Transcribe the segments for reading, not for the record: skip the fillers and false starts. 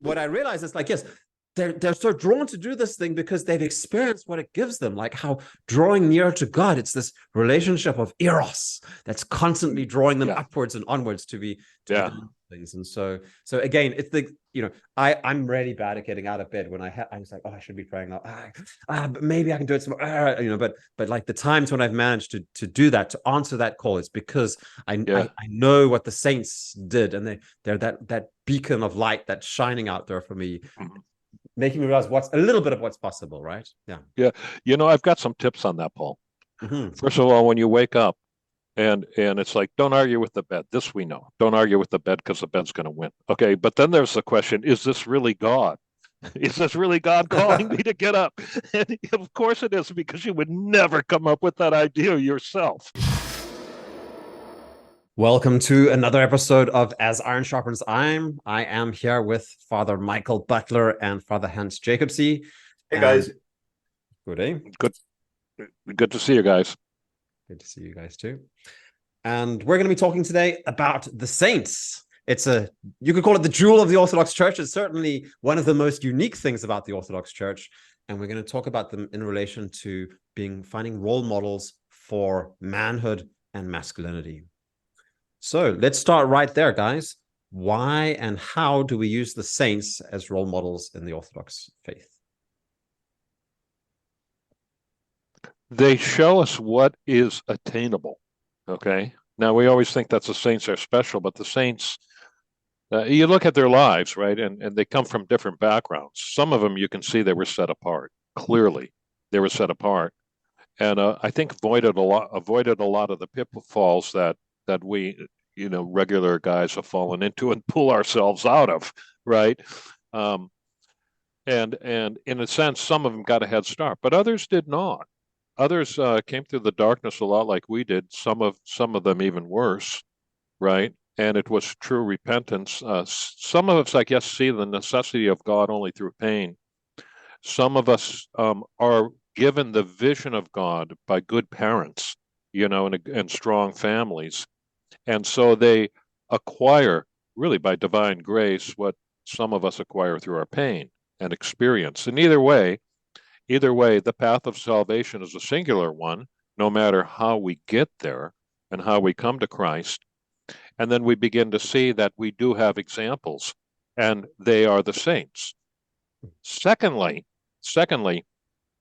what I realized is like, yes, they're so drawn to do this thing because they've experienced what it gives them, like how drawing near to God, it's this relationship of eros that's constantly drawing them upwards and onwards to be doing things. And so again, it's the, I'm really bad at getting out of bed when I was like, oh, I should be praying, but maybe I can do it some but like the times when I've managed to do that, to answer that call, is because I know what the saints did, and they're that beacon of light that's shining out there for me, making me realize what's a little bit of what's possible, right? Yeah. I've got some tips on that, Paul. First of all, when you wake up and it's like, don't argue with the bed. This we know. Don't argue with the bed because the bed's going to win. Okay. But then there's the question, is this really God? Is this really God calling me to get up? And of course it is, because you would never come up with that idea yourself. Welcome to another episode of As Iron Sharpens Iron. I am here with Father Michael Butler and Father Hans Jacobse. Hey, guys. Good day. Good to see you guys. Good to see you guys too. And we're going to be talking today about the saints. You could call it the jewel of the Orthodox Church. It's certainly one of the most unique things about the Orthodox Church. And we're going to talk about them in relation to finding role models for manhood and masculinity. So let's start right there, guys. Why and how do we use the saints as role models in the Orthodox faith? They show us what is attainable, okay? Now, we always think that the saints are special, but the saints, you look at their lives, right, and they come from different backgrounds. Some of them, you can see they were set apart. Clearly, they were set apart. And I think avoided a lot of the pitfalls that we, regular guys have fallen into and pull ourselves out of, right? And in a sense, some of them got a head start, but others did not. Others came through the darkness a lot like we did. Some of them even worse, right? And it was true repentance. Some of us, I guess, see the necessity of God only through pain. Some of us are given the vision of God by good parents, and strong families. And so they acquire, really by divine grace, what some of us acquire through our pain and experience. And either way, the path of salvation is a singular one, no matter how we get there and how we come to Christ. And then we begin to see that we do have examples, and they are the saints. Secondly,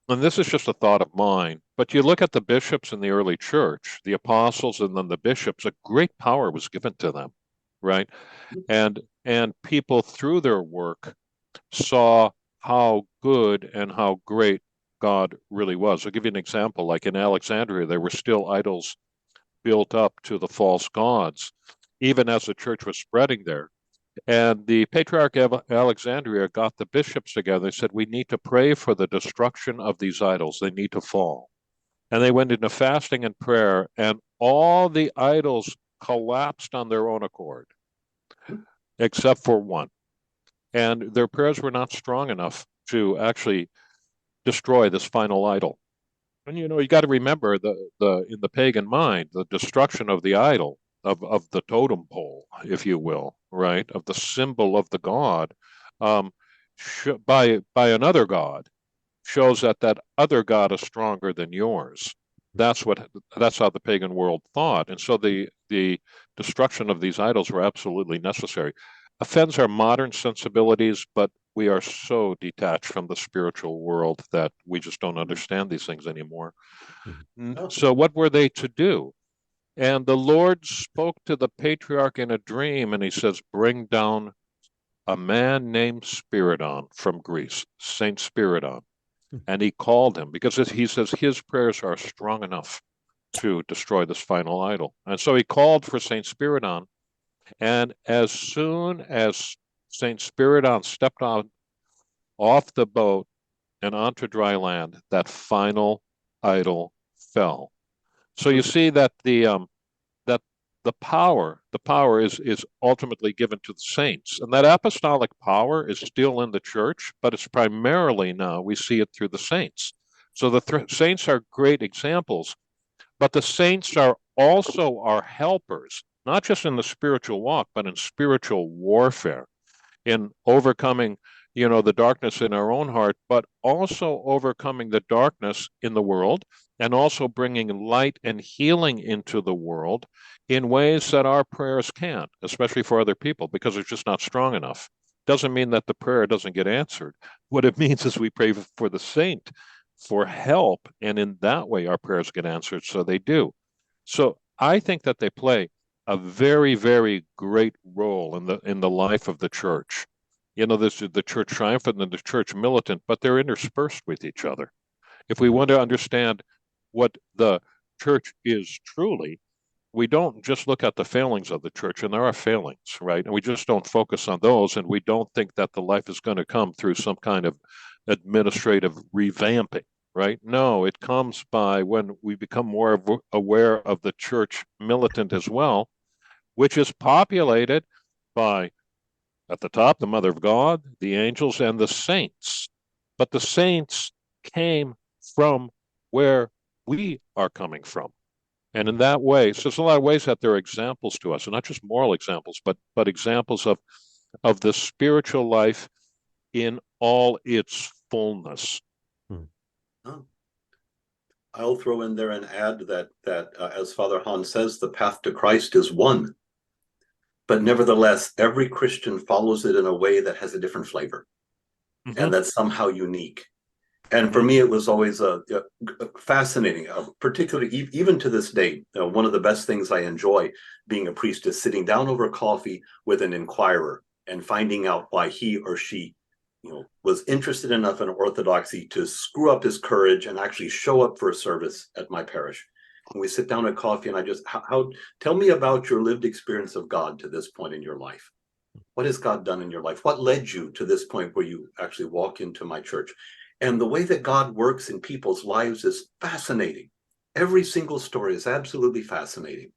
and this is just a thought of mine, but you look at the bishops in the early church, the apostles and then the bishops, a great power was given to them, right? And people through their work saw how good and how great God really was. I'll give you an example. Like in Alexandria, there were still idols built up to the false gods, even as the church was spreading there. And the Patriarch of Alexandria got the bishops together and said, we need to pray for the destruction of these idols. They need to fall. And they went into fasting and prayer, and all the idols collapsed on their own accord, except for one. And their prayers were not strong enough to actually destroy this final idol. And you got to remember in the pagan mind, the destruction of the idol, of the totem pole, if you will, right, of the symbol of the god, by another god, shows that other god is stronger than yours. That's how the pagan world thought, and so the destruction of these idols were absolutely necessary. Offends our modern sensibilities, but we are so detached from the spiritual world that we just don't understand these things anymore. So what were they to do? And the Lord spoke to the patriarch in a dream, and he says, bring down a man named Spiridon from Greece, Saint Spiridon. And he called him because he says his prayers are strong enough to destroy this final idol. And so he called for Saint Spiridon. And as soon as Saint Spiridon stepped out off the boat and onto dry land, that final idol fell. So you see that the power is ultimately given to the saints, and that apostolic power is still in the church, but it's primarily now we see it through the saints. So the saints are great examples, but the saints are also our helpers, not just in the spiritual walk, but in spiritual warfare. in overcoming, the darkness in our own heart, but also overcoming the darkness in the world, and also bringing light and healing into the world in ways that our prayers can't, especially for other people, because it's just not strong enough. Doesn't mean that the prayer doesn't get answered. What it means is we pray for the saint for help, and in that way our prayers get answered, so they do. So I think that they play a very, very great role in the life of the church. This is the church triumphant and the church militant, but they're interspersed with each other. If we want to understand what the church is truly, we don't just look at the failings of the church, and there are failings, right? And we just don't focus on those, and we don't think that the life is going to come through some kind of administrative revamping, right? No, it comes by when we become more aware of the church militant as well, which is populated by, at the top, the Mother of God, the angels, and the saints. But the saints came from where we are coming from. And in that way, so there's a lot of ways that they're examples to us, and not just moral examples, but examples of the spiritual life in all its fullness. I'll throw in there and add that as Father Hans says, the path to Christ is one. But nevertheless, every Christian follows it in a way that has a different flavor, and that's somehow unique. And for me, it was always fascinating, particularly even to this day. One of the best things I enjoy being a priest is sitting down over coffee with an inquirer and finding out why he or she, was interested enough in orthodoxy to screw up his courage and actually show up for a service at my parish. And we sit down at coffee, and I just, tell me about your lived experience of God to this point in your life. What has God done in your life? What led you to this point where you actually walk into my church? And the way that God works in people's lives is fascinating. Every single story is absolutely fascinating.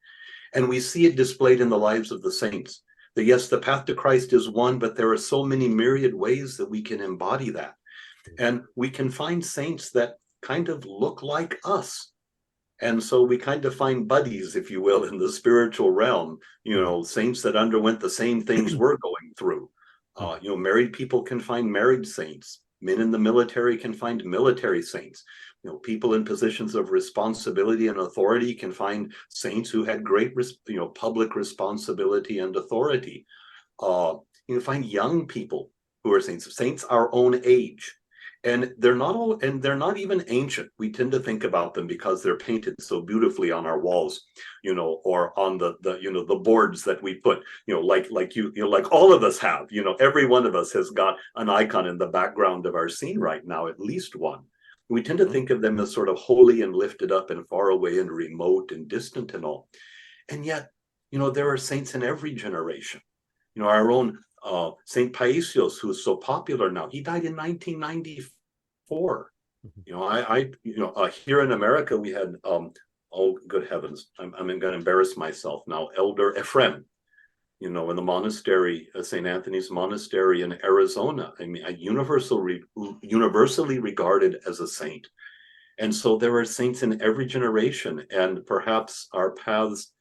And we see it displayed in the lives of the saints. That yes, the path to Christ is one, but there are so many myriad ways that we can embody that. And we can find saints that kind of look like us. And so we kind of find buddies, if you will, in the spiritual realm, saints that underwent the same things we're going through. Married people can find married saints. Men in the military can find military saints. People in positions of responsibility and authority can find saints who had great, public responsibility and authority. You find young people who are saints our own age. And they're not even ancient. We tend to think about them because they're painted so beautifully on our walls, or on the boards that we put, like all of us have, every one of us has got an icon in the background of our scene right now, at least one. We tend to think of them as sort of holy and lifted up and far away and remote and distant and all. And yet, there are saints in every generation. Our own Saint Paisios, who is so popular now, he died in 1994. Here in America we had oh good heavens, I'm going to embarrass myself now, Elder Ephraim, in the monastery, St. Anthony's Monastery in Arizona. I mean, universally regarded as a saint. And so there are saints in every generation, and perhaps our paths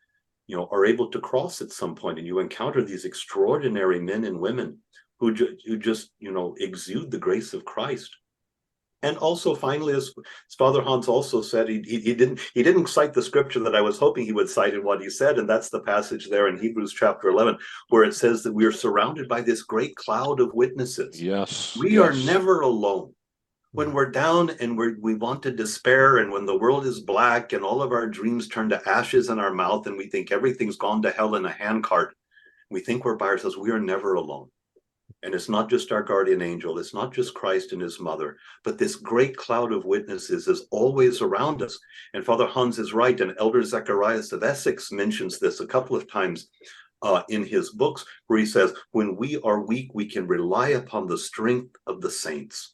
are able to cross at some point, and you encounter these extraordinary men and women who just exude the grace of Christ. And also, finally, as Father Hans also said, he didn't cite the scripture that I was hoping he would cite in what he said, and that's the passage there in Hebrews chapter 11, where it says that we are surrounded by this great cloud of witnesses. Yes, we are never alone. When we're down and we want to despair, and when the world is black and all of our dreams turn to ashes in our mouth, and we think everything's gone to hell in a handcart, we think we're by ourselves. We are never alone. And it's not just our guardian angel, it's not just Christ and his mother, but this great cloud of witnesses is always around us. And Father Hans is right, and Elder Zacharias of Essex mentions this a couple of times in his books, where he says, when we are weak, we can rely upon the strength of the saints.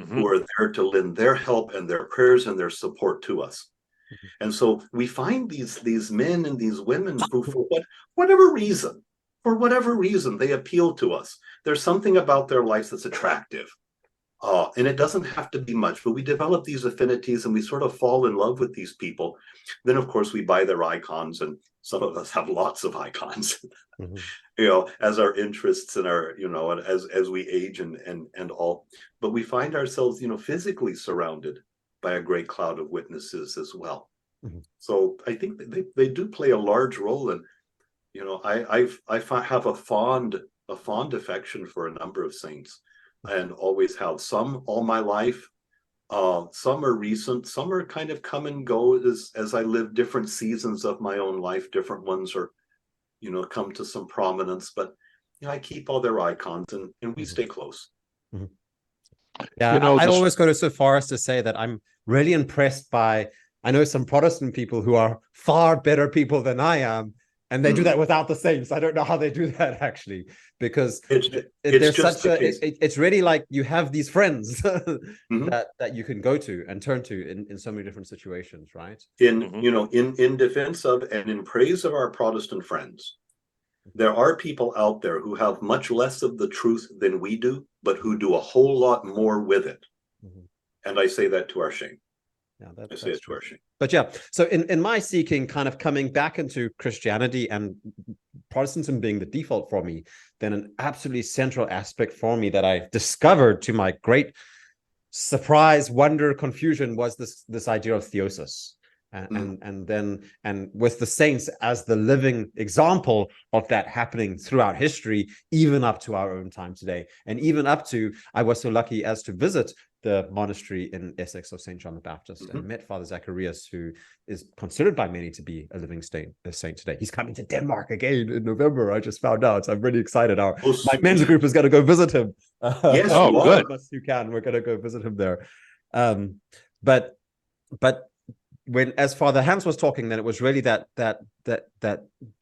Who are there to lend their help and their prayers and their support to us. And so we find these men and these women who, for whatever reason, they appeal to us. There's something about their lives that's attractive. And it doesn't have to be much, but we develop these affinities and we sort of fall in love with these people. Then, of course, we buy their icons and Some of us have lots of icons, Mhm. as our interests and our, and as we age and all. But we find ourselves, physically surrounded by a great cloud of witnesses as well. Mhm. So I think that they do play a large role. And, I have a fond affection for a number of saints, and always have, some all my life. Some are recent, some are kind of come and go as I live different seasons of my own life. Different ones are, come to some prominence, but I keep all their icons, and we stay close. Mhm. Yeah, I'd this, always go so far as to say that I'm really impressed by, I know some Protestant people who are far better people than I am, and they do that without the saints. I don't know how they do that, actually, because it's just the case. It's really like you have these friends that you can go to and turn to in so many different situations, right? In defense of and in praise of our Protestant friends, there are people out there who have much less of the truth than we do, but who do a whole lot more with it. And I say that to our shame. Yeah, I say it to our shame. But yeah, so in my seeking, kind of coming back into Christianity and Protestantism being the default for me, then an absolutely central aspect for me that I discovered to my great surprise, wonder, confusion was this idea of theosis. And then with the saints as the living example of that happening throughout history, even up to our own time today, and even up to, I was so lucky as to visit the monastery in Essex of St. John the Baptist and met Father Zacharias, who is considered by many to be a living saint today. He's coming to Denmark again in November. I just found out. So I'm really excited. My men's group is going to go visit him. Yes, good. You can. We're going to go visit him there. But when, as Father Hans was talking, then it was really that the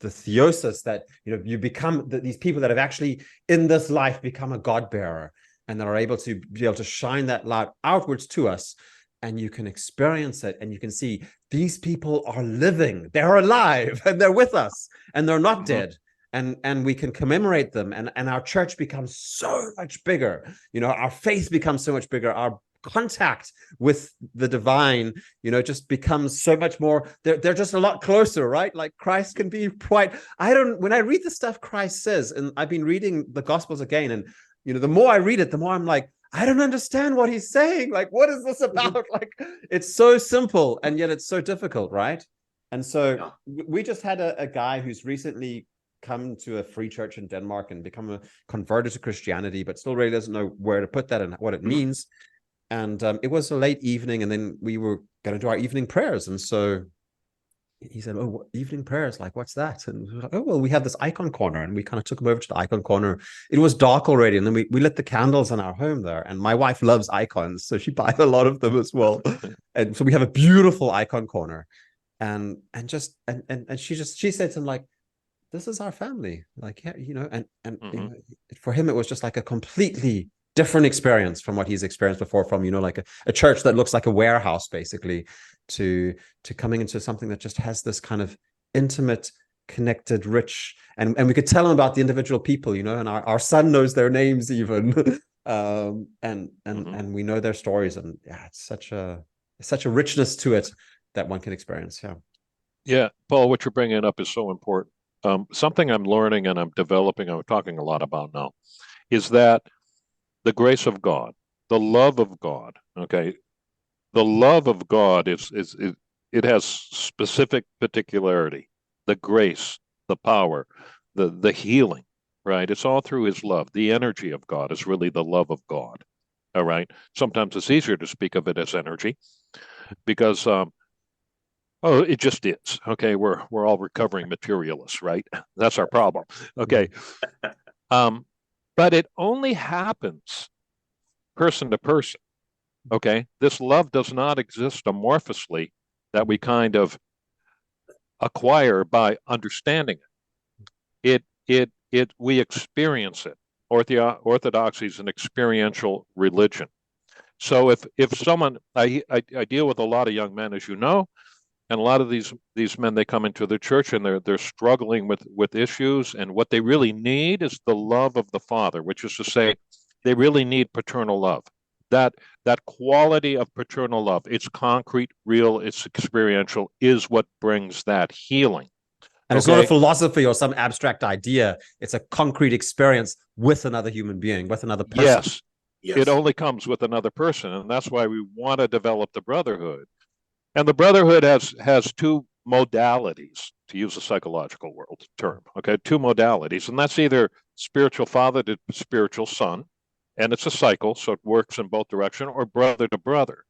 theosis that you become these people that have actually in this life become a God bearer, and that are able to shine that light outwards to us, and you can experience it, and you can see these people are living, they're alive, and they're with us, and they're not dead. And we can commemorate them, and our church becomes so much bigger. Our faith becomes so much bigger. Our contact with the divine, just becomes so much more. They're just a lot closer, right? Like Christ can be quite. When I read the stuff Christ says, and I've been reading the Gospels again, and the more I read it, the more I'm like, I don't understand what he's saying. Like, what is this about? Like, it's so simple, and yet it's so difficult, right? And so we just had a guy who's recently come to a free church in Denmark and become a converted to Christianity, but still really doesn't know where to put that and what it means. And it was a late evening, and then we were going to do our evening prayers. And so he said, "Oh, evening prayers, like, what's that?" And we were like, "Oh, well, we have this icon corner." And we kind of took him over to the icon corner. It was dark already, and then we lit the candles in our home there. And my wife loves icons, so she buys a lot of them as well. And so we have a beautiful icon corner. And she said to him, like, "This is our family." Like, yeah, for him, it was just like a completely different experience from what he's experienced before, from like a church that looks like a warehouse, basically, to coming into something that just has this kind of intimate, connected, rich, and we could tell him about the individual people, and our son knows their names even, and we know their stories, and yeah, it's such a richness to it that one can experience. Yeah, Paul, what you're bringing up is so important. Something I'm learning and I'm developing, I'm talking a lot about now, is that the grace of God, the love of God, okay? The love of God it has specific particularity. The grace, the power, the healing, right? It's all through his love. The energy of God is really the love of God, all right? Sometimes it's easier to speak of it as energy because it just is. Okay, we're all recovering materialists, right? That's our problem. Okay. But it only happens person to person. Okay, this love does not exist amorphously that we kind of acquire by understanding it. We experience it. Orthodoxy is an experiential religion. So if someone, I deal with a lot of young men, as you know, and a lot of these men, they come into the church and they're struggling with issues, and what they really need is the love of the Father, which is to say, they really need paternal love. That quality of paternal love, it's concrete, real, it's experiential, is what brings that healing. And it's not a philosophy or some abstract idea. It's a concrete experience with another human being, with another person. Yes. Yes. It only comes with another person. And that's why we want to develop the brotherhood. And the brotherhood has two modalities, to use a psychological world term, okay? Two modalities. And that's either spiritual father to spiritual son, and it's a cycle, so it works in both directions, or brother to brother.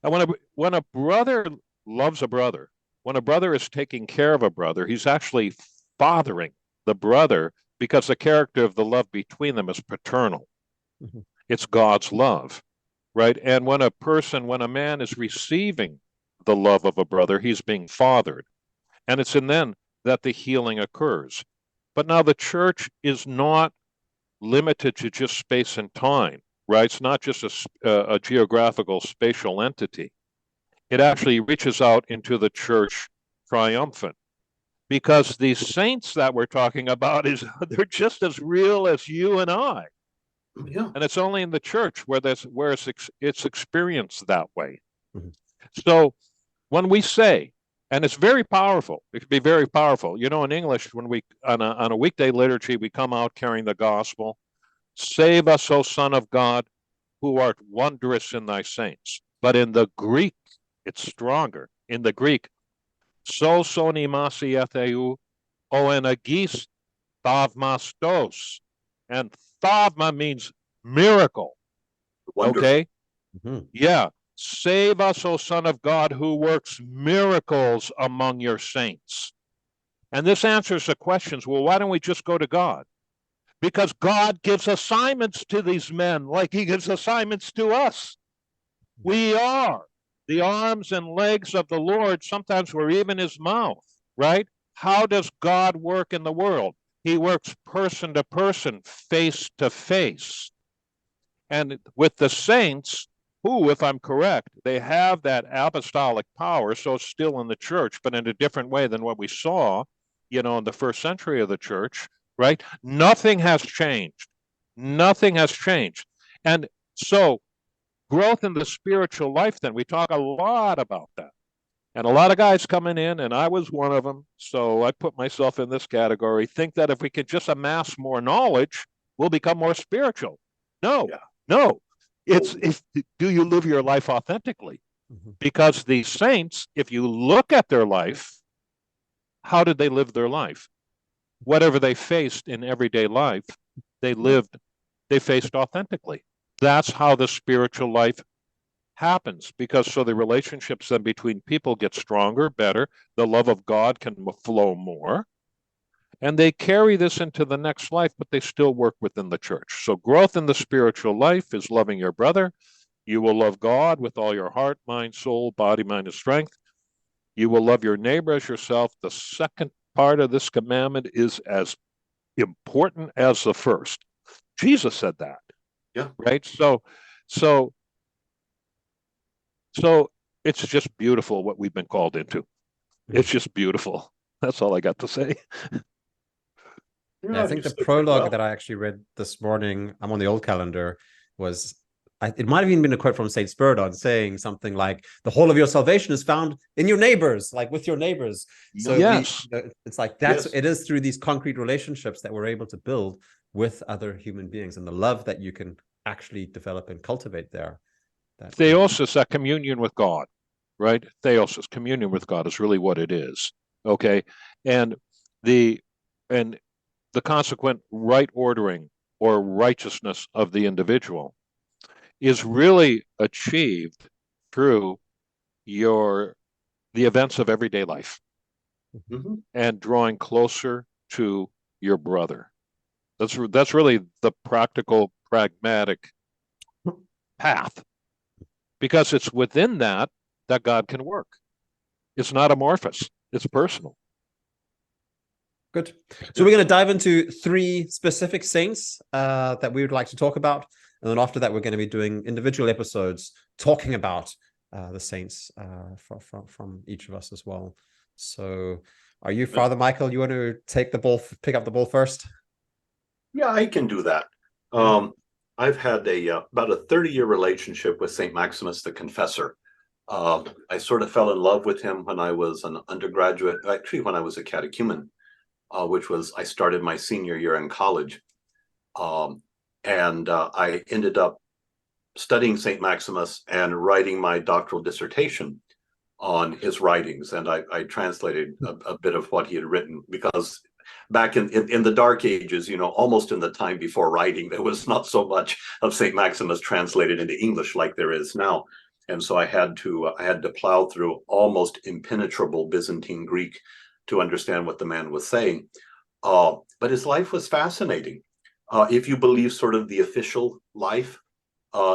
And when a brother loves a brother, when a brother is taking care of a brother, he's actually fathering the brother, because the character of the love between them is paternal. Mm-hmm. It's God's love, right? And when a man is receiving the love of a brother, he's being fathered. And it's in then that the healing occurs. But now the church is not limited to just space and time, right? It's not just a geographical spatial entity. It actually reaches out into the church triumphant, because these saints that we're talking about they're just as real as you and I. Yeah. And it's only in the church where it's experienced that way. Mm-hmm. So when we say, and it's very powerful, it can be very powerful. You know, in English, when we on a weekday liturgy, we come out carrying the gospel. Save us, O Son of God, who art wondrous in thy saints. But in the Greek, it's stronger. In the Greek, so soni masi etheu o enagis thavmastos. And thavma means miracle. Wonderful. Okay? Mm-hmm. Yeah. Save us, O Son of God, who works miracles among your saints. And this answers the questions, well, why don't we just go to God? Because God gives assignments to these men like he gives assignments to us. We are the arms and legs of the Lord. Sometimes we're even his mouth, right? How does God work in the world? He works person to person, face to face. And with the saints, who, if I'm correct, they have that apostolic power, so it's still in the church, but in a different way than what we saw, in the first century of the church, right? Nothing has changed. Nothing has changed. And so growth in the spiritual life, then, we talk a lot about that. And a lot of guys coming in, and I was one of them, so I put myself in this category, think that if we could just amass more knowledge, we'll become more spiritual. No, no. It's do you live your life authentically? Mm-hmm. Because the saints, if you look at their life, how did they live their life? Whatever they faced in everyday life, they faced authentically. That's how the spiritual life happens, because so the relationships then between people get stronger, better. The love of God can flow more. And they carry this into the next life, but they still work within the church. So growth in the spiritual life is loving your brother. You will love God with all your heart, mind, soul, body, mind, and strength. You will love your neighbor as yourself. The second part of this commandment is as important as the first. Jesus said that. Yeah. Right? So it's just beautiful what we've been called into. It's just beautiful. That's all I got to say. Yeah, I think the prologue that I actually read this morning, I'm on the old calendar, was it might have even been a quote from Saint Spiridon saying something like, the whole of your salvation is found in your neighbors, like with your neighbors. So yes. It's like it is through these concrete relationships that we're able to build with other human beings, and the love that you can actually develop and cultivate there. Theosis, that communion with God, right? Theosis, communion with God, is really what it is. Okay. And the consequent right ordering or righteousness of the individual is really achieved through the events of everyday life, mm-hmm. and drawing closer to your brother. That's really the practical, pragmatic path, because it's within that God can work. It's not amorphous. It's personal. Good. So we're going to dive into 3 specific saints that we would like to talk about. And then after that, we're going to be doing individual episodes talking about the saints from each of us as well. So are you, Father Michael, you want to pick up the ball first? Yeah, I can do that. I've had about a 30-year relationship with St. Maximus the Confessor. I sort of fell in love with him when I was an undergraduate, actually when I was a catechumen, which was, I started my senior year in college. I ended up studying St. Maximus and writing my doctoral dissertation on his writings. And I translated a bit of what he had written, because back in the Dark Ages, almost in the time before writing, there was not so much of St. Maximus translated into English like there is now. And so I had to plow through almost impenetrable Byzantine Greek to understand what the man was saying. But his life was fascinating. If you believe sort of the official life,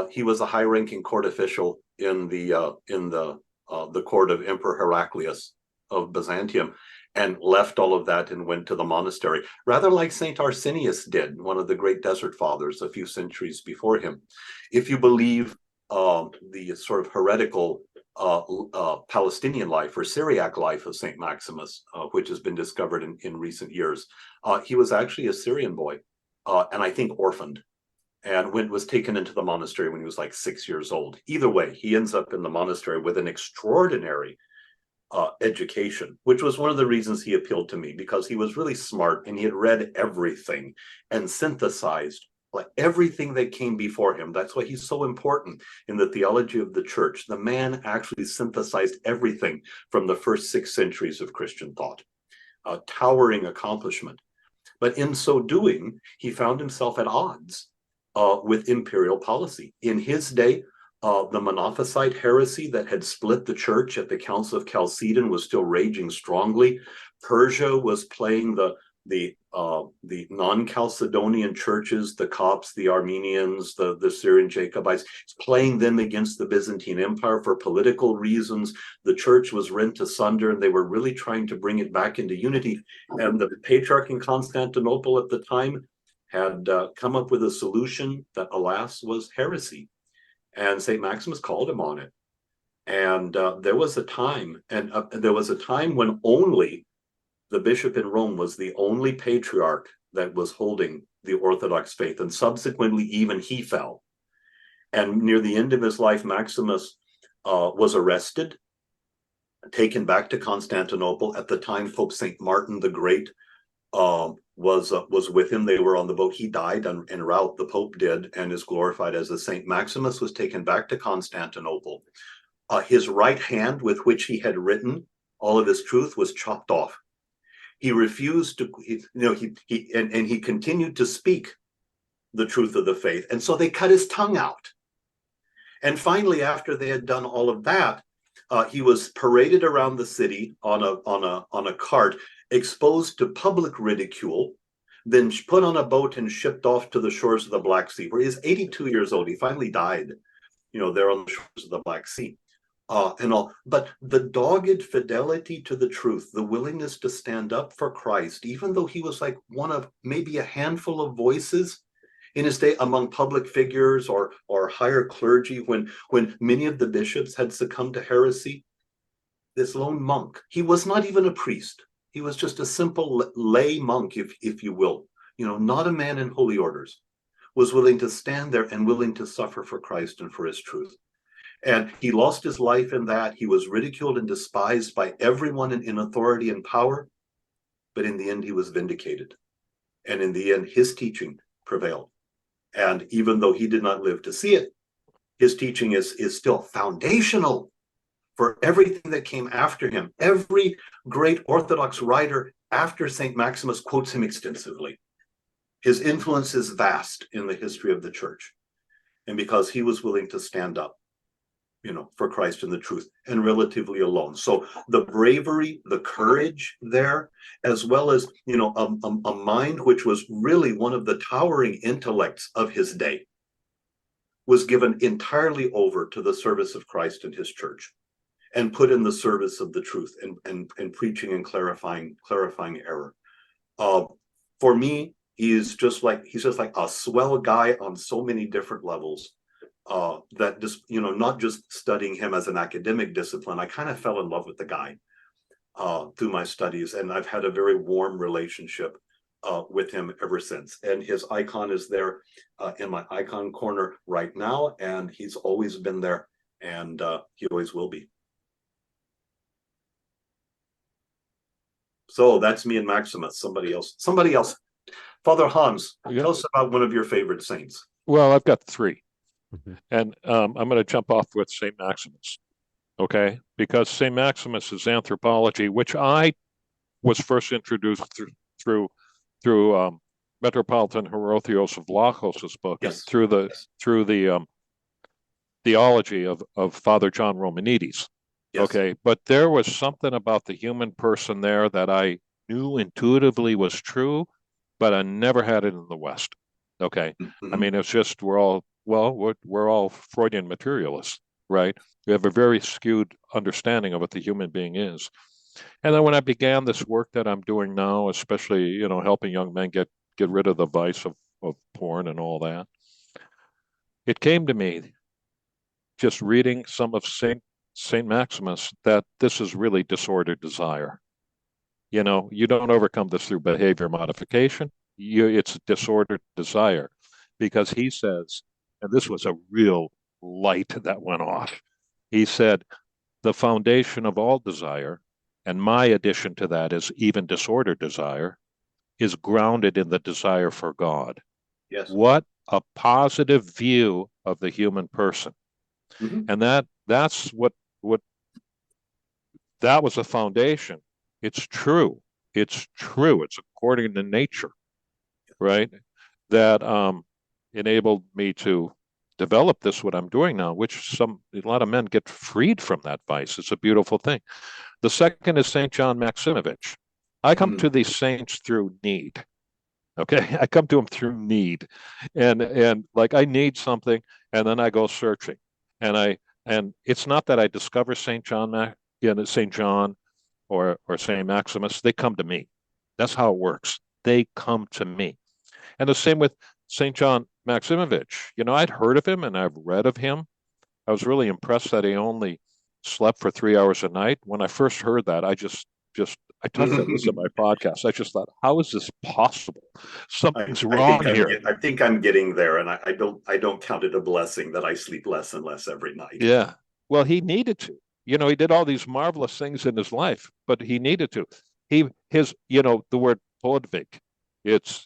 he was a high-ranking court official in the court of Emperor Heraclius of Byzantium, and left all of that and went to the monastery, rather like Saint Arsenius did, one of the great desert fathers a few centuries before him. If you believe the sort of heretical Palestinian life or Syriac life of Saint Maximus, which has been discovered in recent years, he was actually a Syrian boy, and I think orphaned, and was taken into the monastery when he was like 6 years old. Either way, he ends up in the monastery with an extraordinary education, which was one of the reasons he appealed to me, because he was really smart and he had read everything and synthesized like everything that came before him. That's why he's so important in the theology of the church. The man actually synthesized everything from the first 6 centuries of Christian thought. A towering accomplishment. But in so doing, he found himself at odds with imperial policy. In his day, the Monophysite heresy that had split the church at the Council of Chalcedon was still raging strongly. Persia was playing the non-Chalcedonian churches, the Copts, the Armenians, the Syrian Jacobites, playing them against the Byzantine Empire for political reasons. The church was rent asunder, and they were really trying to bring it back into unity. And the Patriarch in Constantinople at the time had come up with a solution that, alas, was heresy. And St. Maximus called him on it. And there was a time when only the bishop in Rome was the only patriarch that was holding the Orthodox faith. And subsequently, even he fell. And near the end of his life, Maximus was arrested, taken back to Constantinople. At the time, Pope St. Martin the Great was with him. They were on the boat. He died en route, the Pope did, and is glorified as a saint. Maximus was taken back to Constantinople. His right hand, with which he had written all of his truth, was chopped off. He refused to, he continued to speak the truth of the faith. And so they cut his tongue out. And finally, after they had done all of that, he was paraded around the city on a cart, exposed to public ridicule, then put on a boat and shipped off to the shores of the Black Sea, where he is 82 years old. He finally died, there on the shores of the Black Sea. And all, but the dogged fidelity to the truth, the willingness to stand up for Christ, even though he was like one of maybe a handful of voices in his day among public figures or higher clergy, when many of the bishops had succumbed to heresy, this lone monk, he was not even a priest. He was just a simple lay monk, if you will, not a man in holy orders, was willing to stand there and willing to suffer for Christ and for his truth. And he lost his life in that. He was ridiculed and despised by everyone in authority and power. But in the end, he was vindicated. And in the end, his teaching prevailed. And even though he did not live to see it, his teaching is still foundational for everything that came after him. Every great Orthodox writer after St. Maximus quotes him extensively. His influence is vast in the history of the church. And because he was willing to stand up, for Christ and the truth, and relatively alone. So the bravery, the courage there, as well as, a mind which was really one of the towering intellects of his day, was given entirely over to the service of Christ and his church, and put in the service of the truth and preaching and clarifying error. For me, he's just like a swell guy on so many different levels. That just, not just studying him as an academic discipline, I kind of fell in love with the guy through my studies, and I've had a very warm relationship with him ever since. And his icon is there in my icon corner right now, and he's always been there and he always will be. So that's me and Maximus. Somebody else. Father Hans, tell us about one of your favorite saints. Well, I've got three. And I'm going to jump off with St. Maximus, okay? Because St. Maximus's anthropology, which I was first introduced through Metropolitan Hierotheos of Lachos's book, yes. through the theology of Father John Romanides. Yes. Okay, but there was something about the human person there that I knew intuitively was true, but I never had it in the West. Okay, I mean, it's just we're all Freudian materialists, right? We have a very skewed understanding of what the human being is. And then when I began this work that I'm doing now, especially, helping young men get rid of the vice of porn and all that, it came to me just reading some of Saint Maximus that this is really disordered desire. You don't overcome this through behavior modification. It's disordered desire, because he says, and this was a real light that went off. He said, the foundation of all desire, and my addition to that is even disordered desire, is grounded in the desire for God. Yes. What a positive view of the human person. Mm-hmm. And that's what that was a foundation. It's true. It's according to nature, right? That enabled me to develop this, what I'm doing now, which a lot of men get freed from that vice. It's a beautiful thing. The second is St. John Maximovich. I come to these saints through need. Okay, I come to them through need, and like I need something, and then I go searching, and it's not that I discover St. John, St. John, or St. Maximus. They come to me. That's how it works. They come to me, and the same with St. John Maximovich. I'd heard of him and I've read of him. I was really impressed that he only slept for 3 hours a night. When I first heard that, I talked about this in my podcast. I just thought, how is this possible? Something's wrong here. I think I'm getting there, and I don't count it a blessing that I sleep less and less every night. Yeah. Well, he needed to. He did all these marvelous things in his life, but he needed to. The word podvig.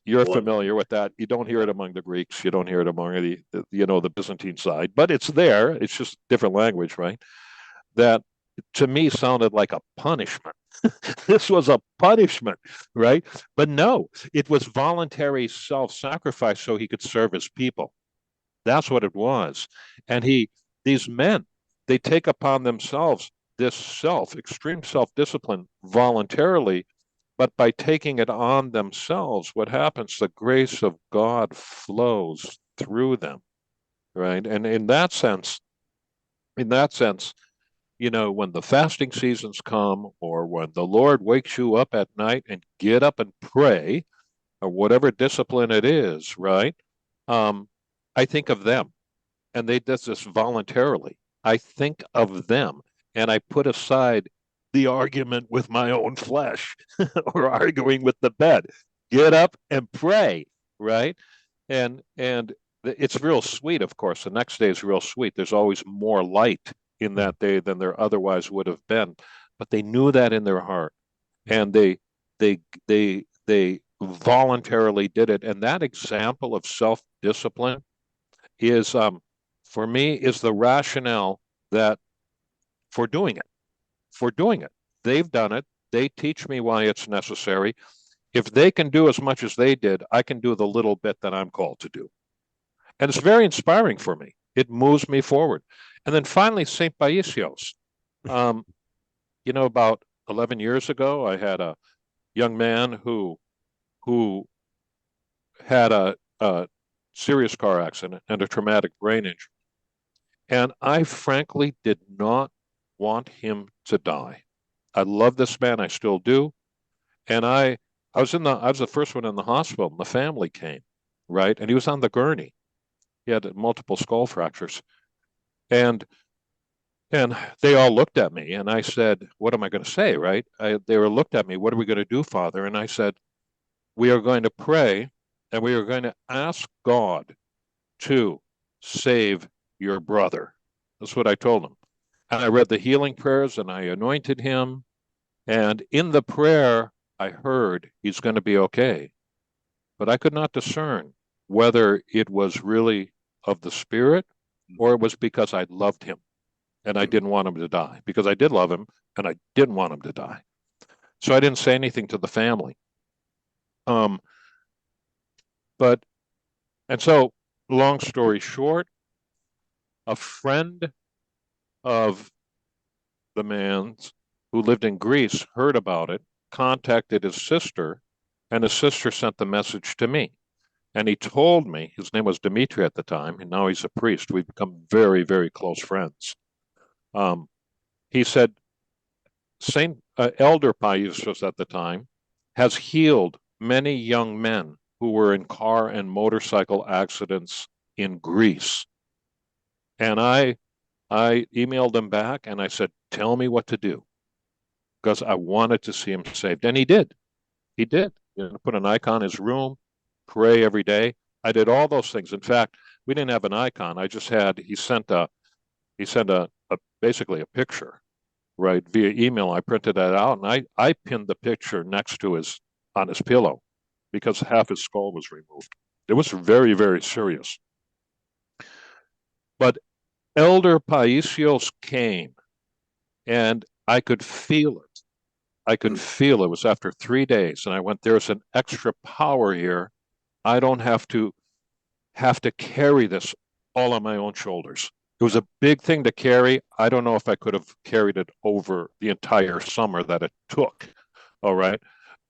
You're familiar with that. You don't hear it among the Greeks. You don't hear it among the Byzantine side, but it's there. It's just different language, right? That to me sounded like a punishment. This was a punishment, right? But no, it was voluntary self-sacrifice so he could serve his people. That's what it was. And these men, they take upon themselves this extreme self-discipline voluntarily, but by taking it on themselves, what happens? The grace of God flows through them, right? And in that sense, when the fasting seasons come, or when the Lord wakes you up at night and get up and pray, or whatever discipline it is, right? I think of them, and they do this voluntarily. I think of them, and I put aside the argument with my own flesh or arguing with the bed. Get up and pray, right? And it's real sweet, of course. The next day is real sweet. There's always more light in that day than there otherwise would have been. But they knew that in their heart, and they voluntarily did it. And that example of self-discipline is, for me, is the rationale that for doing it. They've done it. They teach me why it's necessary. If they can do as much as they did, I can do the little bit that I'm called to do. And it's very inspiring for me. It moves me forward. And then finally, St. Paisios. About 11 years ago, I had a young man who had a serious car accident and a traumatic brain injury. And I frankly did not want him to die. I love this man, I still do. And I was the first one in the hospital, and the family came, right? And he was on the gurney. He had multiple skull fractures. And they all looked at me, and I said, what am I going to say, right? They were looked at me, what are we going to do, Father? And I said, we are going to pray, and we are going to ask God to save your brother. That's what I told him. And I read the healing prayers and I anointed him. And in the prayer, I heard he's going to be okay. But I could not discern whether it was really of the Spirit or it was because I loved him and I didn't want him to die, because I did love him and I didn't want him to die. So I didn't say anything to the family. And so long story short, a friend of the man's who lived in Greece heard about it, contacted his sister, and his sister sent the message to me. And he told me, his name was Dimitri at the time, and now he's a priest. We've become very, very close friends. He said, Saint Elder Paisios at the time has healed many young men who were in car and motorcycle accidents in Greece. And I emailed him back and I said, tell me what to do, because I wanted to see him saved. And he did. He did. Put an icon in his room, pray every day. I did all those things. In fact, we didn't have an icon. I just had, he sent basically a picture, right, via email. I printed that out and I pinned the picture next to on his pillow because half his skull was removed. It was very, very serious. But Elder Paisios came and I could feel it. I could feel it. It was after 3 days. And I went, there's an extra power here. I don't have to carry this all on my own shoulders. It was a big thing to carry. I don't know if I could have carried it over the entire summer that it took. All right.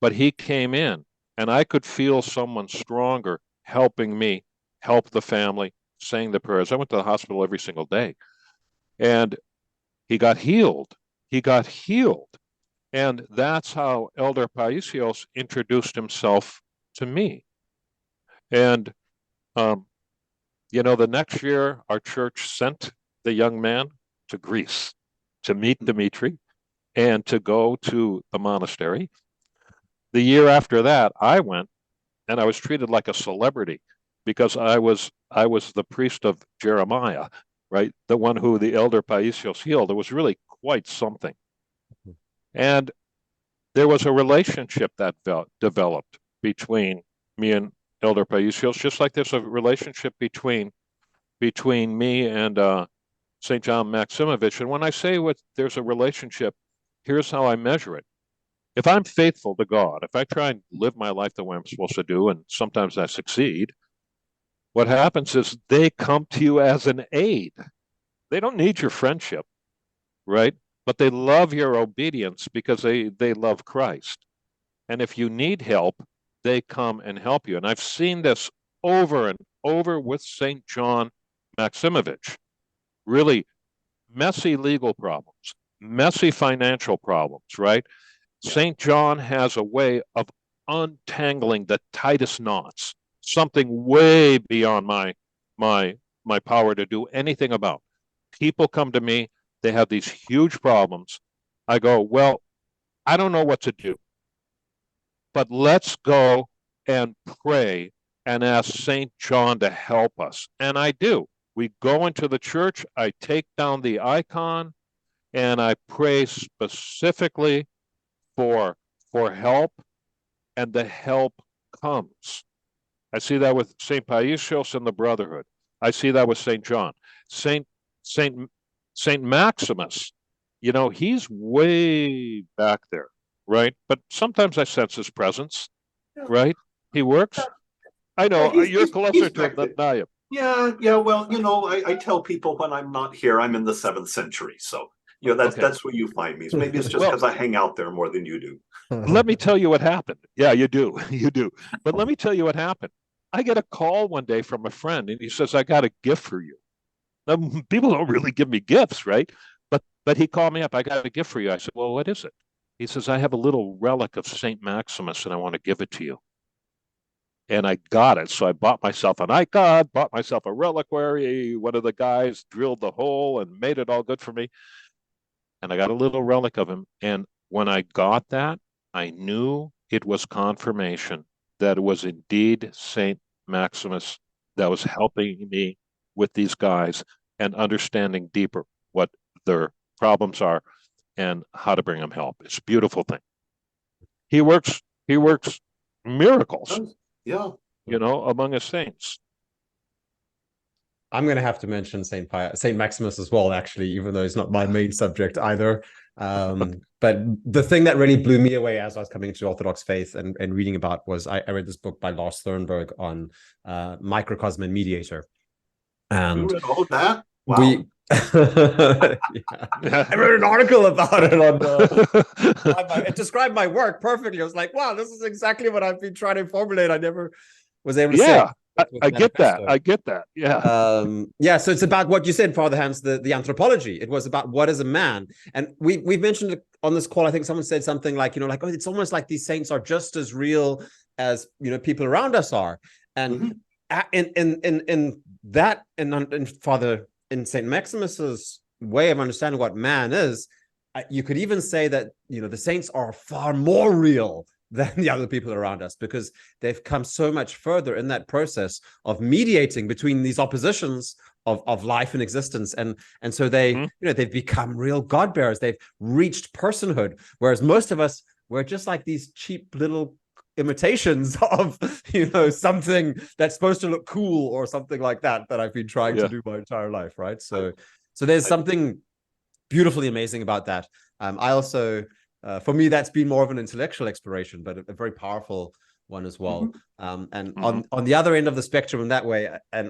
But he came in and I could feel someone stronger helping me, help the family, saying the prayers. I went to the hospital every single day. And he got healed. He got healed. And that's how Elder Paisios introduced himself to me. And, the next year, our church sent the young man to Greece to meet Dimitri and to go to the monastery. The year after that, I went and I was treated like a celebrity because I was the priest of Jeremiah, right? The one who the Elder Paisios healed. It was really quite something. And there was a relationship that developed between me and Elder Paisios, just like there's a relationship between me and St. John Maximovich. And when I say there's a relationship, here's how I measure it. If I'm faithful to God, if I try and live my life the way I'm supposed to do, and sometimes I succeed, what happens is they come to you as an aid. They don't need your friendship, right? But they love your obedience because they love Christ. And if you need help, they come and help you. And I've seen this over and over with St. John Maximovich. Really messy legal problems, messy financial problems, right? Yeah. St. John has a way of untangling the tightest knots, something way beyond my power to do anything about. People come to me, they have these huge problems. I go, well, I don't know what to do, but let's go and pray and ask St. John to help us. And I do. We go into the church, I take down the icon, and I pray specifically for help, and the help comes. I see that with St. Paisios and the Brotherhood. I see that with St. John. Saint Maximus, he's way back there, right? But sometimes I sense his presence, right? He works. I know, you're closer to him than I am. Yeah. Well, I tell people when I'm not here, I'm in the 7th century. So, that's where you find me. So maybe it's just because I hang out there more than you do. Let me tell you what happened. Yeah, you do. You do. But let me tell you what happened. I get a call one day from a friend and he says, I got a gift for you. Now, people don't really give me gifts, right? But he called me up. I got a gift for you. I said, well, what is it? He says, I have a little relic of St. Maximus and I want to give it to you. And I got it. So I bought myself an icon, bought myself a reliquary. One of the guys drilled the hole and made it all good for me. And I got a little relic of him. And when I got that, I knew it was confirmation that it was indeed St. Maximus that was helping me with these guys. and understanding deeper what their problems are and how to bring them help. It's a beautiful thing. He works miracles, Yeah. among his saints. I'm going to have to mention Saint Maximus as well, actually, even though it's not my main subject either. But the thing that really blew me away as I was coming to Orthodox faith and reading about was I read this book by Lars Thornburg on microcosm and mediator. And you read all that? Wow. I wrote an article about it on it described my work perfectly. I was like, wow, this is exactly what I've been trying to formulate. I never was able to say. I get that. Yeah. So it's about what you said, Father Hans, the anthropology. It was about what is a man. And we've mentioned it on this call. I think someone said something like, oh, it's almost like these saints are just as real as, people around us are. And in St. Maximus's way of understanding what man is, you could even say that, the saints are far more real than the other people around us, because they've come so much further in that process of mediating between these oppositions of life and existence. And so they, they've become real God bearers. They've reached personhood. Whereas most of us, we're just like these cheap little imitations of, something that's supposed to look cool or something like that I've been trying to do my entire life. Right. So there's something beautifully amazing about that. I also, for me, that's been more of an intellectual exploration, but a very powerful one as well. And on the other end of the spectrum in that way, and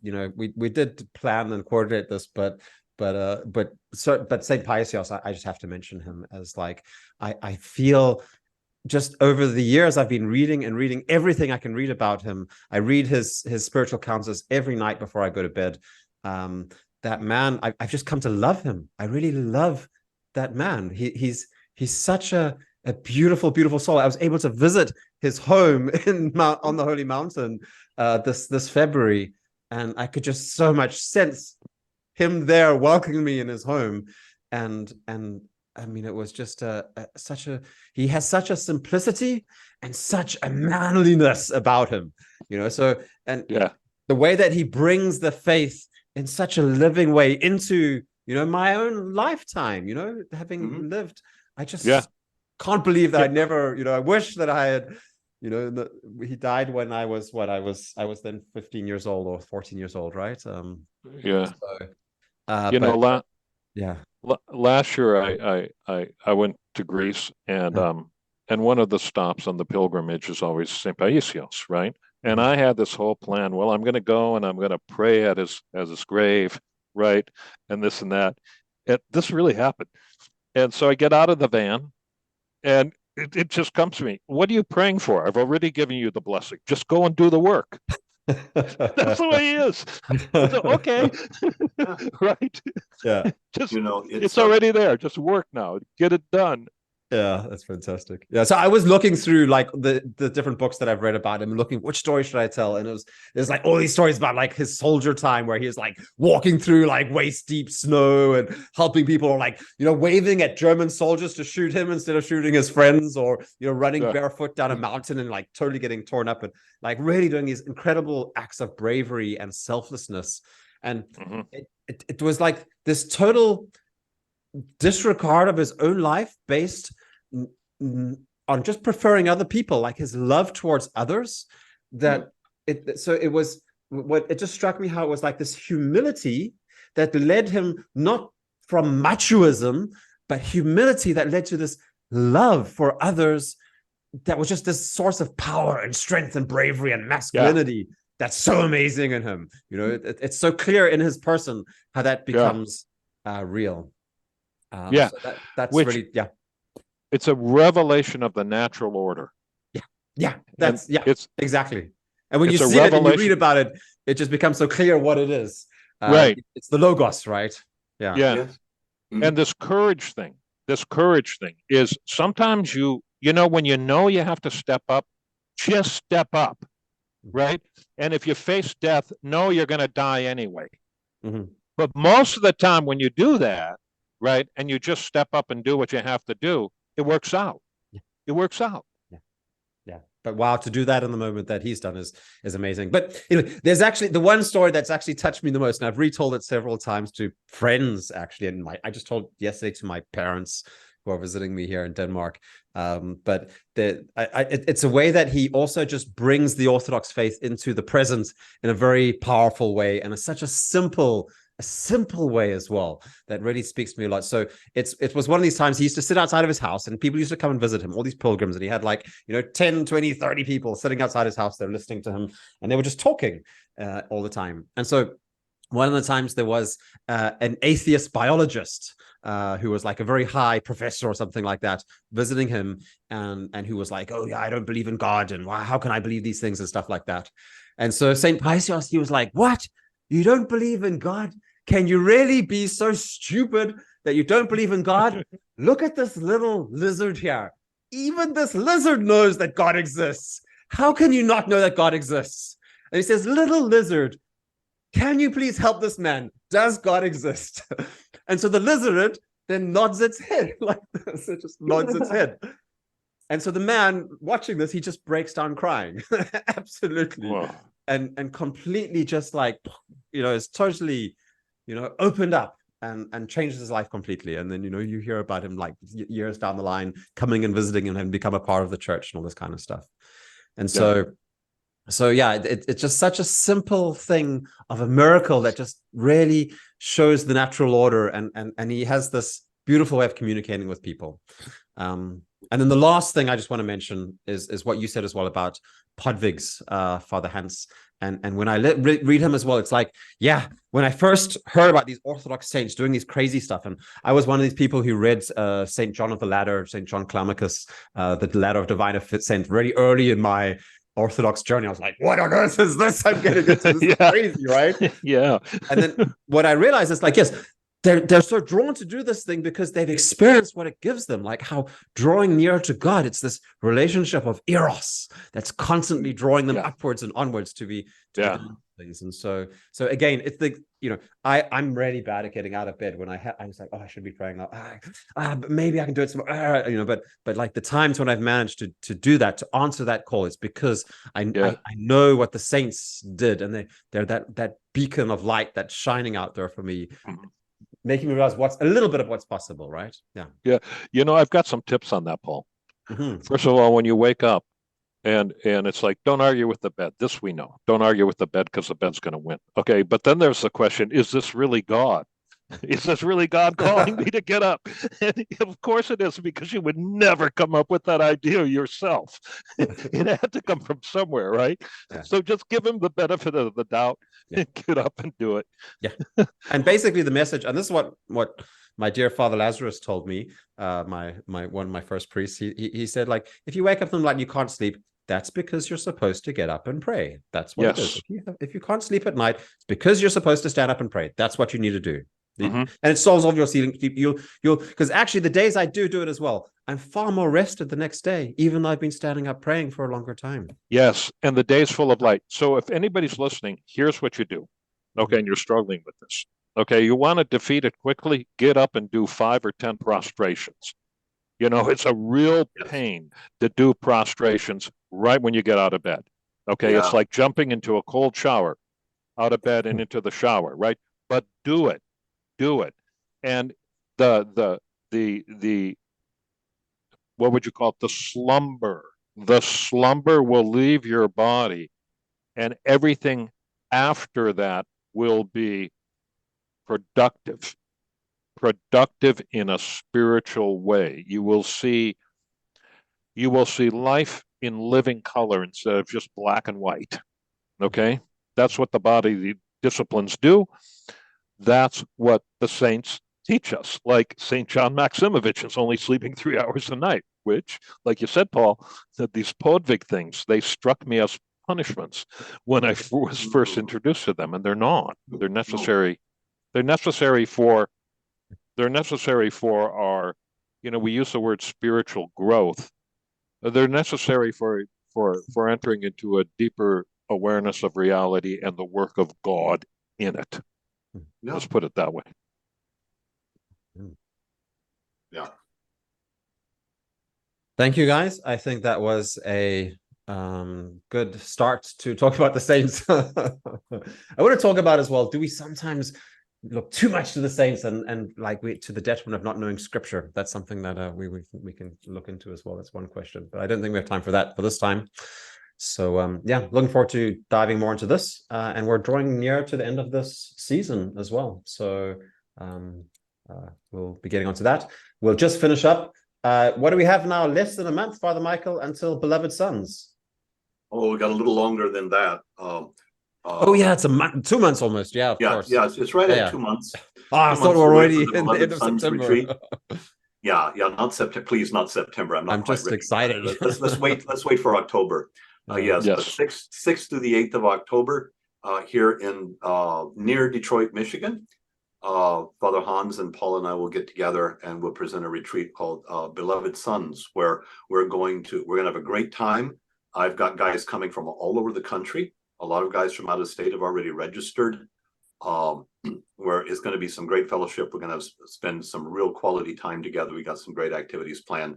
we did plan and coordinate this, but Saint Paisios, I just have to mention him as like, I feel just over the years I've been reading everything I can read about him. I read his spiritual counsels every night before I go to bed. That man, I've just come to love him. I really love that man. He's such a beautiful, beautiful soul. I was able to visit his home on the Holy Mountain this February, and I could just so much sense him there welcoming me in his home. And I mean, it was just he has such a simplicity and such a manliness about him, so, and the way that he brings the faith in such a living way into, my own lifetime, having lived, I just can't believe that I never, I wish that I had, he died when I was then 15 years old or 14 years old, right? Last year I went to Greece, and one of the stops on the pilgrimage is always St. Paisios, right? And I had this whole plan. Well, I'm going to go and I'm going to pray at his grave, right? And this and that. This really happened. And so I get out of the van, and it just comes to me. What are you praying for? I've already given you the blessing. Just go and do the work. That's the way he is. So, okay. Right. Yeah. Just, it's already there. Just work now. Get it done. Yeah, that's fantastic. Yeah, so I was looking through like the different books that I've read about him, looking which story should I tell, and there's like all these stories about like his soldier time where he was like walking through like waist deep snow and helping people, or like waving at German soldiers to shoot him instead of shooting his friends, or running barefoot down a mountain and like totally getting torn up, and like really doing these incredible acts of bravery and selflessness. And it was like this total disregard of his own life based on just preferring other people, like his love towards others, that it just struck me how it was like this humility that led him not from machoism, but humility that led to this love for others that was just this source of power and strength and bravery and masculinity that's so amazing in him. It's so clear in his person how that becomes real. So that's really it's a revelation of the natural order. It's exactly. And when you see it and you read about it, it just becomes so clear what it is. Right. It's the logos, right? Yeah. Yes. And this courage thing is sometimes when you have to step up, just step up, right? And if you face death, know you're going to die anyway. But most of the time when you do that, right, and you just step up and do what you have to do, it works out. It works out. But wow, to do that in the moment that he's done is amazing. But there's actually the one story that's actually touched me the most, and I've retold it several times to friends actually, and I just told yesterday to my parents who are visiting me here in Denmark. But it's a way that he also just brings the Orthodox faith into the present in a very powerful way, and it's such a simple way as well that really speaks to me a lot. So it was one of these times he used to sit outside of his house and people used to come and visit him, all these pilgrims, and he had like 10, 20, 30 people sitting outside his house. They're listening to him and they were just talking all the time. And so one of the times there was an atheist biologist who was like a very high professor or something like that visiting him, and who was like, oh yeah, I don't believe in God, and how can I believe these things and stuff like that. And so St. Paisios, he was like, what? You don't believe in God? Can you really be so stupid that you don't believe in God? Look at this little lizard here. Even this lizard knows that God exists. How can you not know that God exists? And he says, little lizard, can you please help this man? Does God exist? And so the lizard then nods its head like this. It just nods its head. And so the man watching this, he just breaks down crying. Absolutely. Wow. And completely just like, is totally, opened up and changes his life completely. And then, you hear about him like years down the line, coming and visiting him and become a part of the church and all this kind of stuff. And so yeah, it's just such a simple thing of a miracle that just really shows the natural order. And he has this beautiful way of communicating with people. And then the last thing I just want to mention is what you said as well about Podvig's Father Hans. And when I read him as well, it's like, yeah, when I first heard about these Orthodox saints doing these crazy stuff, and I was one of these people who read St. John of the Ladder, St. John Climacus, the Ladder of Divine Ascent, really early in my Orthodox journey. I was like, what on earth is this? I'm getting into this. Is crazy, right? Yeah. And then what I realized is like, yes, they're so drawn to do this thing because they've experienced what it gives them, like how drawing near to God, it's this relationship of eros that's constantly drawing them upwards and onwards to be doing things. And so again, it's the I'm really bad at getting out of bed when I was like, oh, I should be praying now. But maybe I can do it some but like the times when I've managed to do that, to answer that call, it's because I know what the saints did, and they're that beacon of light that's shining out there for me. Making me realize a little bit of what's possible, right? Yeah. I've got some tips on that, Paul. First of all, when you wake up and it's like, don't argue with the bed. This we know. Don't argue with the bed because the bed's going to win. Okay, but then there's the question, is this really God? Is this really God calling me to get up? And of course it is, because you would never come up with that idea yourself. It had to come from somewhere, right? Yeah. So just give him the benefit of the doubt and get up and do it. Yeah. And basically the message, and this is what my dear Father Lazarus told me, one of my first priests, he said, like, if you wake up in the night and you can't sleep, that's because you're supposed to get up and pray. That's what it is. If you can't sleep at night, it's because you're supposed to stand up and pray. That's what you need to do. And it solves all of your sleep. You'll because actually the days I do it as well, I'm far more rested the next day, even though I've been standing up praying for a longer time. Yes, and the day's full of light. So if anybody's listening, here's what you do. Okay, and you're struggling with this. Okay, you want to defeat it quickly, get up and do 5 or 10 prostrations. It's a real pain to do prostrations right when you get out of bed. Okay, it's like jumping into a cold shower, out of bed and into the shower, right? But do it. And the what would you call it? The slumber will leave your body, and everything after that will be productive in a spiritual way. You will see life in living color instead of just black and white. Okay, that's what the disciplines do. That's what the saints teach us. Like St. John Maximovich is only sleeping 3 hours a night, which, like you said, Paul, that these Podvig things, they struck me as punishments when I was first introduced to them, and they're not. They're necessary. They're necessary for our, we use the word spiritual growth. They're necessary for entering into a deeper awareness of reality and the work of God in it. Let's put it that way. Yeah. Thank you, guys. I think that was a Good start to talk about the saints. I want to talk about as well, do we sometimes look too much to the saints and like to the detriment of not knowing scripture? That's something that we can look into as well. That's one question, but I don't think we have time for that for this time. So yeah, looking forward to diving more into this, and we're drawing near to the end of this season as well. So we'll be getting onto that. We'll just finish up. What do we have now? Less than a month, Father Michael, until Beloved Sons. Oh, we got a little longer than that. Oh yeah, it's a month, 2 months almost. Yeah, of course. Yeah, it's right at 2 months. Oh, I thought we're already in the end of Sons September. Retreat. Yeah, not September. Please, not September. I'm just excited. Let's wait for October. Yes, but 6th through the 8th of October, here in near Detroit, Michigan. Father Hans and Paul and I will get together and we'll present a retreat called Beloved Sons, where we're gonna have a great time. I've got guys coming from all over the country. A lot of guys from out of state have already registered. Where it's going to be some great fellowship. We're going to spend some real quality time together. We got some great activities planned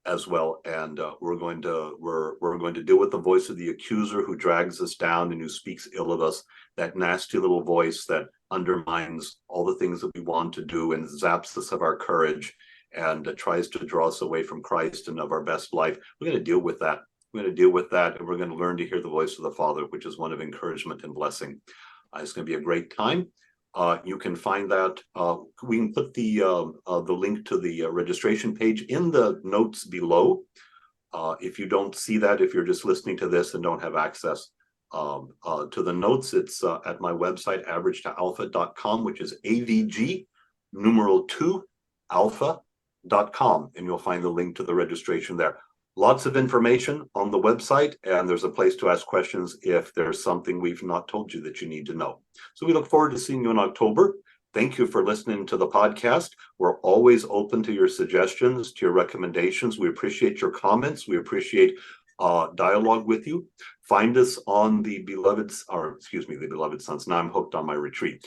as well, and we're going to deal with the voice of the accuser who drags us down and who speaks ill of us. That nasty little voice that undermines all the things that we want to do and zaps us of our courage and tries to draw us away from Christ and of our best life. We're going to deal with that. We're going to deal with that, and we're going to learn to hear the voice of the Father, which is one of encouragement and blessing. It's going to be a great time. You can find that. We can put the link to the registration page in the notes below. If you don't see that, if you're just listening to this and don't have access to the notes, it's at my website, average2alpha.com, which is AVG numeral 2 alpha.com, and you'll find the link to the registration there. Lots of information on the website, and there's a place to ask questions if there's something we've not told you that you need to know. So we look forward to seeing you in October. Thank you for listening to the podcast. We're always open to your suggestions, to your recommendations. We appreciate your comments. We appreciate dialogue with you. Find us on the Beloved Sons. Now I'm hooked on my retreat.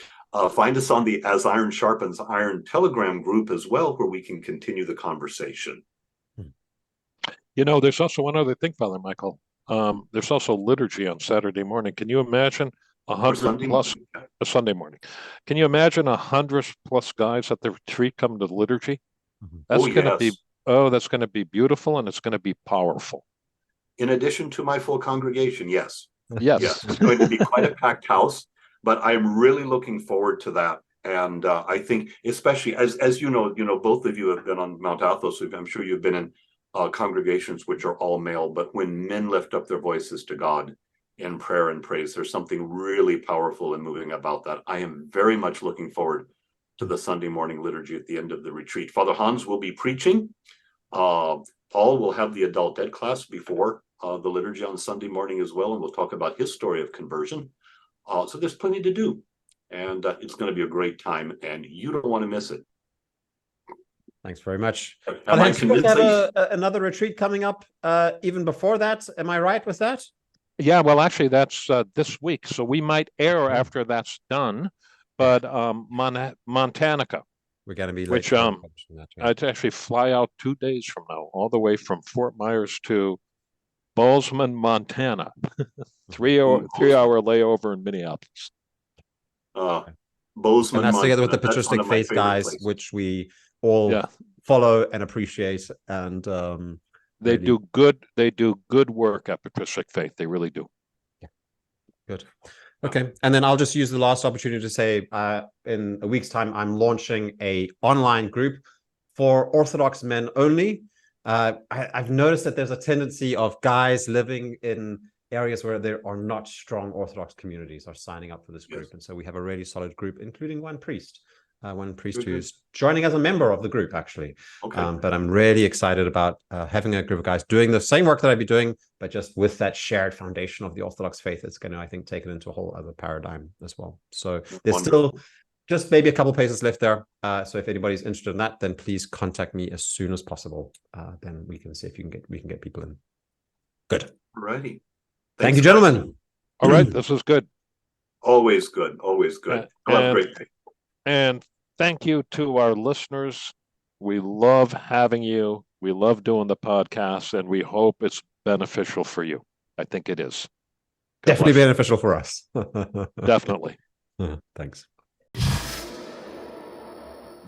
Find us on the As Iron Sharpens Iron Telegram group as well, where we can continue the conversation. You know, there's also one other thing, Father Michael. There's also liturgy on Saturday morning. Can you imagine 100 plus a Sunday morning? Can you imagine 100 plus guys at the retreat coming to the liturgy? That's that's going to be beautiful, and it's going to be powerful. In addition to my full congregation, yes. Yes. It's going to be quite a packed house, but I'm really looking forward to that. And I think, especially as you know, both of you have been on Mount Athos. I'm sure you've been in congregations which are all male, but when men lift up their voices to God in prayer and praise, there's something really powerful and moving about that. I am very much looking forward to the Sunday morning liturgy at the end of the retreat. Father Hans will be preaching. Paul will have the adult ed class before the liturgy on Sunday morning as well, and we'll talk about his story of conversion. So there's plenty to do, and it's going to be a great time, and you don't want to miss it. Thanks very much. Hans, you have another retreat coming up even before that. Am I right with that? Yeah, well, actually, that's this week. So we might air after that's done. But Montanica, we're going to be late. Which I'd actually fly out 2 days from now, all the way from Fort Myers to Bozeman, Montana. 3 hour layover in Minneapolis. Bozeman, and that's together with the Patristic Faith guys, places, which we all follow and appreciate, and they do good work at Patristic Faith. They really do. Yeah. Good. Okay, and then I'll just use the last opportunity to say, in a week's time, I'm launching a online group for Orthodox men only. I've noticed that there's a tendency of guys living in areas where there are not strong Orthodox communities are signing up for this group, and so we have a really solid group, including one priest who's joining as a member of the group, actually. Okay. But I'm really excited about having a group of guys doing the same work that I'd be doing, but just with that shared foundation of the Orthodox faith. It's going to, I think, take it into a whole other paradigm as well. So there's still just maybe a couple places left there. So if anybody's interested in that, then please contact me as soon as possible. Then we can see if we can get people in. Good. Alrighty. Thank you, gentlemen. All right, this is good. Always good. Always good. Have a great day. And thank you to our listeners. We love having you. We love doing the podcast, and we hope it's beneficial for you. I think it is. Definitely beneficial for us. Definitely. Thanks.